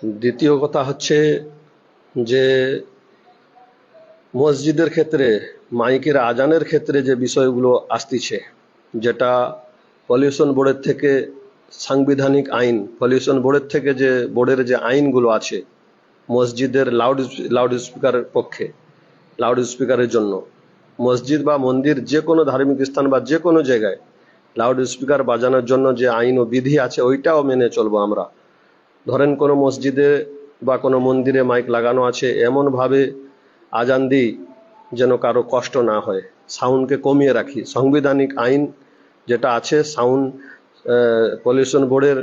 দ্বিতীয় কথা হচ্ছে যে মসজিদের ক্ষেত্রে মাইকের আজানের ক্ষেত্রে যে বিষয়গুলো আসতিছে, যেটা পলিউশন বোর্ডের থেকে সাংবিধানিক আইন, পলিউশন বোর্ডের থেকে যে বোর্ডের যে আইনগুলো আছে মসজিদের লাউড স্পিকারের পক্ষে, লাউড স্পিকারের জন্য, মসজিদ বা মন্দির যে কোনো ধার্মিক স্থান বা যে কোনো জায়গায় লাউড স্পিকার বাজানোর জন্য যে আইন ও বিধি আছে ওইটাও মেনে চলবো আমরা। ধরেন কোনো মসজিদে বা কোনো মন্দিরে মাইক লাগানো আছে, এমনভাবে আজান দিই যেন কারো কষ্ট না হয়, সাউন্ডকে কমিয়ে রাখি। সাংবিধানিক আইন যেটা আছে সাউন্ড, পলিউশন বোর্ডের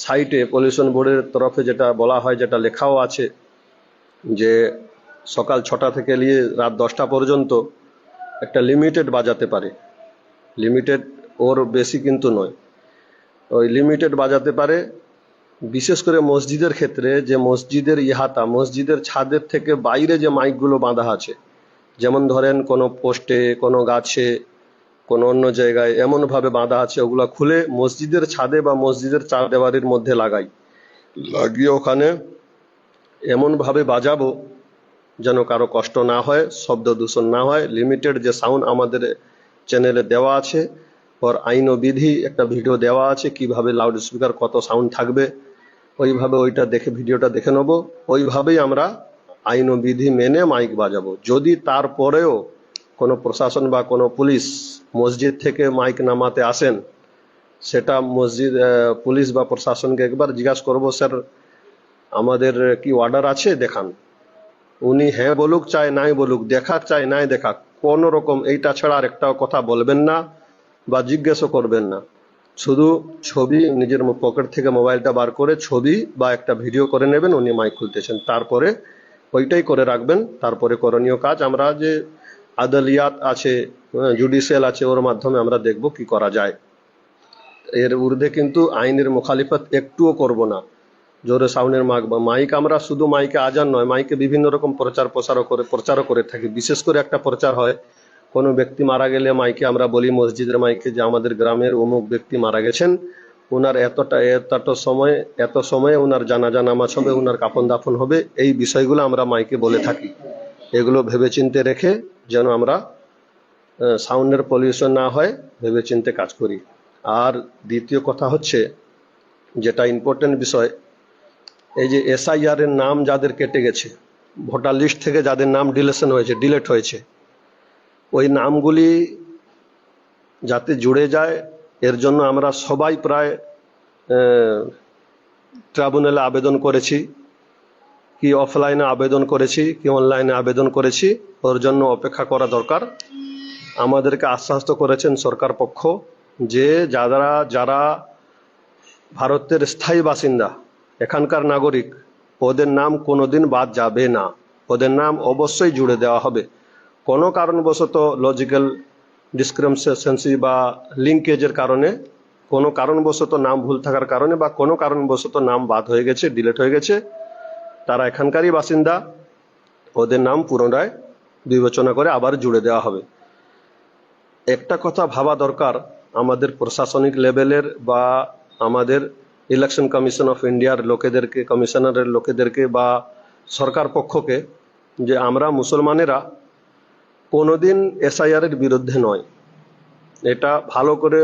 সাইটে, পলিউশন বোর্ডের তরফে যেটা বলা হয়, যেটা লেখাও আছে যে সকাল 6টা থেকে নিয়ে রাত 10টা পর্যন্ত একটা লিমিটেড বাজাতে পারে, লিমিটেড, ওর বেশি কিন্তু নয়, ওই লিমিটেড বাজাতে পারে। বিশেষ করে মসজিদের ক্ষেত্রে যে মসজিদের ইহাতা, মসজিদের ছাদের থেকে বাইরে যে মাইকগুলো বাঁধা আছে, যেমন ধরেন কোনো পোস্টে, কোনো গাছে, কোনো অন্য জায়গায় এমনভাবে বাঁধা আছে, ওগুলো খুলে মসজিদের ছাদে বা মসজিদের চার দেওয়ারির মধ্যে লাগিয়ে ওখানে এমনভাবে বাজাবো যেন কারো কষ্ট না হয়, শব্দ দূষণ না হয়। লিমিটেড যে সাউন্ড আমাদের চ্যানেলে দেওয়া আছে, ওর আইন ও বিধি একটা ভিডিও দেওয়া আছে কিভাবে লাউড স্পিকার কত সাউন্ড থাকবে, ওইভাবে ওইটা দেখে ভিডিওটা দেখে নেব, ওইভাবেই আমরা আইন ও বিধি মেনে মাইক বাজাবো। যদি তারপরেও কোনো প্রশাসন বা কোনো পুলিশ মসজিদ থেকে মাইক নামাতে আসেন, সেটা মসজিদ পুলিশ বা প্রশাসনকে একবার জিজ্ঞাসা করবো, স্যার আমাদের কি অর্ডার আছে দেখান। উনি হ্যাঁ বলুক চাই নাই বলুক, দেখাক চাই নাই দেখাক, কোনো রকম এইটা ছাড়া আর একটাও কথা বলবেন না বা জিজ্ঞেসও করবেন না। শুধু ছবি, নিজের পকেট থেকে মোবাইলটা বার করে ছবি বা একটা ভিডিও করে নেবেন উনি মাইক খুলতেছেন, তারপরে ওইটাই করে রাখবেন। তারপরে করণীয় কাজ আমরা যে আদালিয়াত আছে, জুডিশিয়াল আছে, ওর মাধ্যমে আমরা দেখব কি করা যায়। এর ঊর্ধ্বে কিন্তু আইনের মুখালিফত একটুও করব না। জোরে সাউন্ডের মাইক, আমরা শুধু মাইকে আজান নয়, মাইকে বিভিন্ন রকম প্রচারও করে থাকি। বিশেষ করে একটা প্রচার হয়, কোনো ব্যক্তি মারা গেলে মাইকে আমরা বলি, মসজিদের মাইকে, যে আমাদের গ্রামের অমুক ব্যক্তি মারা গেছেন, ওনার এত সময়ে ওনার জানাজা নামাজ হবে, ওনার কাফন দাফন হবে, এই বিষয়গুলো আমরা মাইকে বলে থাকি। এগুলো ভেবেচিন্তে রেখে যেন আমরা সাউন্ডের পলিউশন না হয়, ভেবেচিন্তে কাজ করি। আর দ্বিতীয় কথা হচ্ছে, যেটা ইম্পর্টেন্ট বিষয়, এই যে SIR এর নাম যাদের কেটে গেছে, ভোটার লিস্ট থেকে যাদের নাম ডিলেট হয়েছে, ওই নামগুলি যাতে জুড়ে যায়, এর জন্য আমরা সবাই প্রায় ট্রাইব্যুনালে আবেদন করেছি, কি অফলাইনে আবেদন করেছি, কি অনলাইনে আবেদন করেছি। ওর জন্য অপেক্ষা করা দরকার। আমাদেরকে আশ্বস্ত করেছেন সরকার পক্ষ যে যারা ভারতের স্থায়ী বাসিন্দা, এখানকার নাগরিক, ওদের নাম কোনোদিন বাদ যাবে না, ওদের নাম অবশ্যই জুড়ে দেওয়া হবে। কোনো কারণবশত লজিক্যাল ডিসক্রিমিনেশন বা লিঙ্কেজের কারণে, কোনো কারণবশত নাম ভুল থাকার কারণে বা কোনো কারণবশত নাম বাদ হয়ে গেছে, ডিলিট হয়ে গেছে, তারা এখানকারই বাসিন্দা, ওদের নাম পুনরায় বিবেচনা করে আবার জুড়ে দেওয়া হবে। একটা কথা ভাবা দরকার আমাদের প্রশাসনিক লেভেলের বা আমাদের ইলেকশন কমিশন অফ ইন্ডিয়ার লোকেদেরকে, কমিশনারের লোকেদেরকে বা সরকার পক্ষকে, যে আমরা মুসলমানেরা কোনোদিন SIR এর বিরুদ্ধে নয়। এটা ভালো করে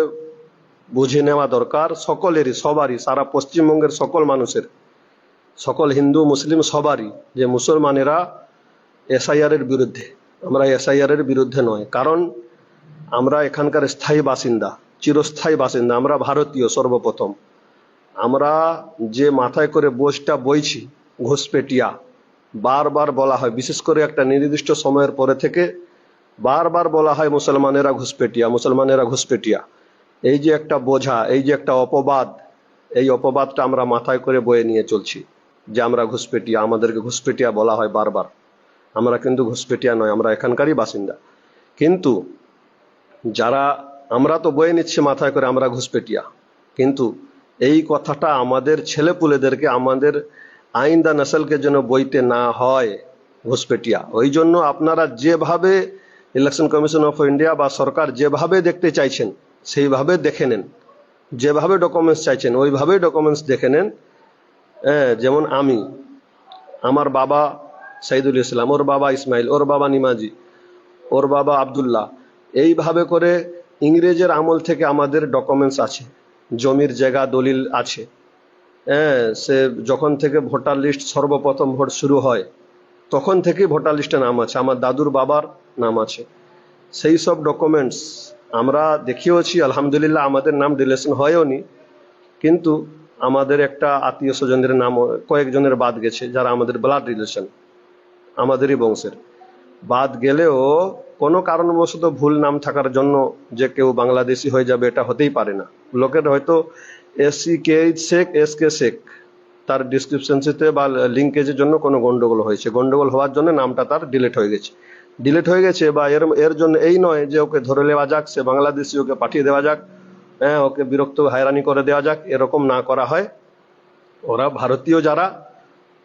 বুঝে নেওয়া দরকার সকলেরই, সবারই, সারা পশ্চিমবঙ্গের সকল মানুষের, সকল হিন্দু মুসলিম সবারই, যে মুসলমানেরা SIR এর বিরুদ্ধে, আমরা SIR এর বিরুদ্ধে নয়। কারণ আমরা এখানকার স্থায়ী বাসিন্দা, চিরস্থায়ী বাসিন্দা, আমরা ভারতীয়। সর্বপ্রথম আমরা যে মাথায় করে বোঝটা বইছি, ঘুষপেটিয়া, বারবার বলা হয়, বিশেষ করে একটা নির্দিষ্ট সময়ের পরে থেকে বারবার বলা হয় মুসলমানেরা ঘুষপেটিয়া, মুসলমানেরা ঘুষপেটিয়া। এই যে একটা বোঝা, এই যে একটা অপবাদ, এই অপবাদটা আমরা মাথায় করে বয়ে নিয়ে চলছি যে আমরা ঘুষপেটিয়া, আমাদেরকে ঘুষপেটিয়া বলা হয় বারবার। আমরা কিন্তু ঘুষপেটিয়া নয়, আমরা এখানকারই বাসিন্দা। কিন্তু যারা, আমরা তো বয়ে নিচ্ছি মাথায় করে আমরা ঘুষপেটিয়া, কিন্তু এই কথাটা আমাদের ছেলেপুলেদেরকে, আমাদের আইন্দা নসলকে যেন বইতে না হয় ঘুষপেটিয়া। ওই জন্য আপনারা যেভাবে ইলেকশন কমিশন অফ ইন্ডিয়া বা সরকার যেভাবে দেখতে চাইছেন সেইভাবে দেখে নেন, যেভাবে ডকুমেন্টস চাইছেন ওইভাবেই ডকুমেন্টস দেখে নেন। হ্যাঁ, যেমন আমার বাবা সাইদুল ইসলাম, ওর বাবা ইসমাইল, ওর বাবা নিমাজি, ওর বাবা আব্দুল্লাহ। এইভাবে করে ইংরেজের আমল থেকে আমাদের ডকুমেন্টস আছে, জমির জায়গা দলিল আছে। হ্যাঁ, সে যখন থেকে ভোটার লিস্ট সর্বপ্রথম ভোট শুরু হয় তখন থেকেই ভোটার লিস্টে নাম আছে, আমার দাদুর বাবার নাম আছে। সেই সব ডকুমেন্টস আমরা দেখিয়েওছি, আলহামদুলিল্লাহ আমাদের নাম ডিলেশন হয়ও নি, কিন্তু আমাদের একটা আত্মীয় স্বজনের নাম কয়েকজনের বাদ গেছে, যারা আমাদের ব্লাড রিলেশন, আমাদেরই বংশের। বাদ গেলেও কোনো কারণবশত ভুল নাম থাকার জন্য যে কেউ বাংলাদেশি হয়ে যাবে এটা হতেই পারে না। লোকের হয়তো SC শেখ SK শেখ তার ডিসক্রিপশনসিতে বা লিঙ্কেজের জন্য কোনো গন্ডগোল হয়েছে, গন্ডগোল হওয়ার জন্য নামটা তার ডিলিট হয়ে গেছে বা এর জন্য এই নয় যে ওকে ধরে নেওয়া যাক, সে বাংলাদেশি, ওকে পাঠিয়ে দেওয়া যাক, হ্যাঁ ওকে বিরক্ত হয়রানি করে দেওয়া যাক, এরকম না করা হয়। ওরা ভারতীয় যারা,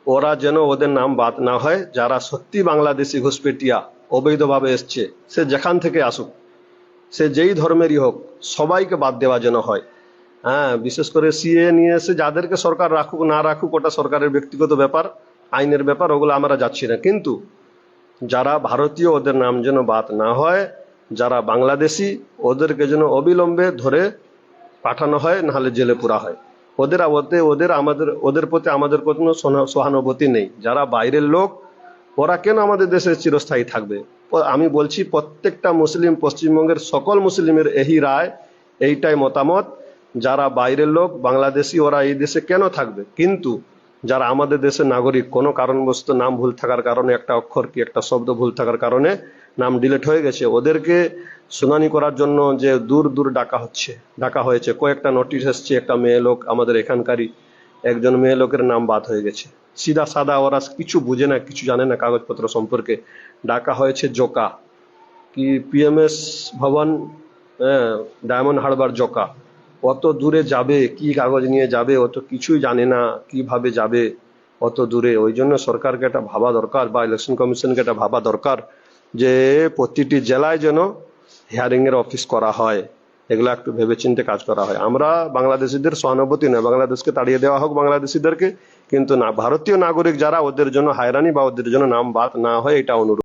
ওরা যেন ওদের নাম বাদ না হয়। যারা সত্যি বাংলাদেশি ঘুষপেটিয়া অবৈধভাবে এসছে, সে যেখান থেকে আসুক, সে যেই ধর্মেরই হোক, সবাইকে বাদ দেওয়া যেন হয়। হ্যাঁ, বিশেষ করে CA নিয়ে এসে যাদেরকে সরকার রাখুক না রাখুক ওটা সরকারের ব্যক্তিগত ব্যাপার, আইনের ব্যাপার, ওগুলো আমরা যাচ্ছি না। কিন্তু যারা ভারতীয় ওদের নাম যেন বাদ না হয়, যারা বাংলাদেশি ওদেরকে যেন অবিলম্বে ধরে পাঠানো হয়, নাহলে জেলে পুরা হয়। ওদের প্রতি আমাদের কোনো সহানুভূতি নেই। যারা বাইরের লোক, ওরা কেন আমাদের দেশে চিরস্থায়ী থাকবে? আমি বলছি প্রত্যেকটা মুসলিম, পশ্চিমবঙ্গের সকল মুসলিমের এই রায়, এইটাই মতামত, যারা বাইরের লোক বাংলাদেশি ওরা এই দেশে কেন থাকবে, কিন্তু যারা আমাদের দেশের নাগরিক, কোনো কারণবশত নাম ভুল থাকার কারণে, একটা অক্ষর কি একটা শব্দ ভুল থাকার কারণে নাম ডিলিট হয়ে গেছে, ওদেরকে শুনানি করার জন্য যে দূর দূর ডাকা হয়েছে। কয়েকটা নোটিশ এসছে, একটা মেয়ে লোক আমাদের এখানকারই একজন মেয়ে লোকের নাম বাদ হয়ে গেছে। সিধা সাদা, ওরা কিছু বুঝে না, কিছু জানে না কাগজপত্র সম্পর্কে। ডাকা হয়েছে জোকা, কি PMS ভবন, ডায়মন্ড হারবার জোকা। অত দূরে যাবে, কি কাগজ নিয়ে যাবে, অত কিছুই জানে না, কিভাবে যাবে অত দূরে। ওই জন্য সরকারকে এটা ভাবা দরকার, বা ইলেকশন কমিশনকে এটা ভাবা দরকার যে প্রতিটি জেলায় যেন হিয়ারিং এর অফিস করা হয়, এগুলো একটু ভেবেচিন্তে কাজ করা হয়। আমরা বাংলাদেশিদের সহানুভূতি নয়, বাংলাদেশকে তাড়িয়ে দেওয়া হোক বাংলাদেশিদেরকে, কিন্তু না, ভারতীয় নাগরিক যারা, ওদের জন্য হয়রানি বা ওদের জন্য নাম বাদ না হয়, এটা অনুরোধ।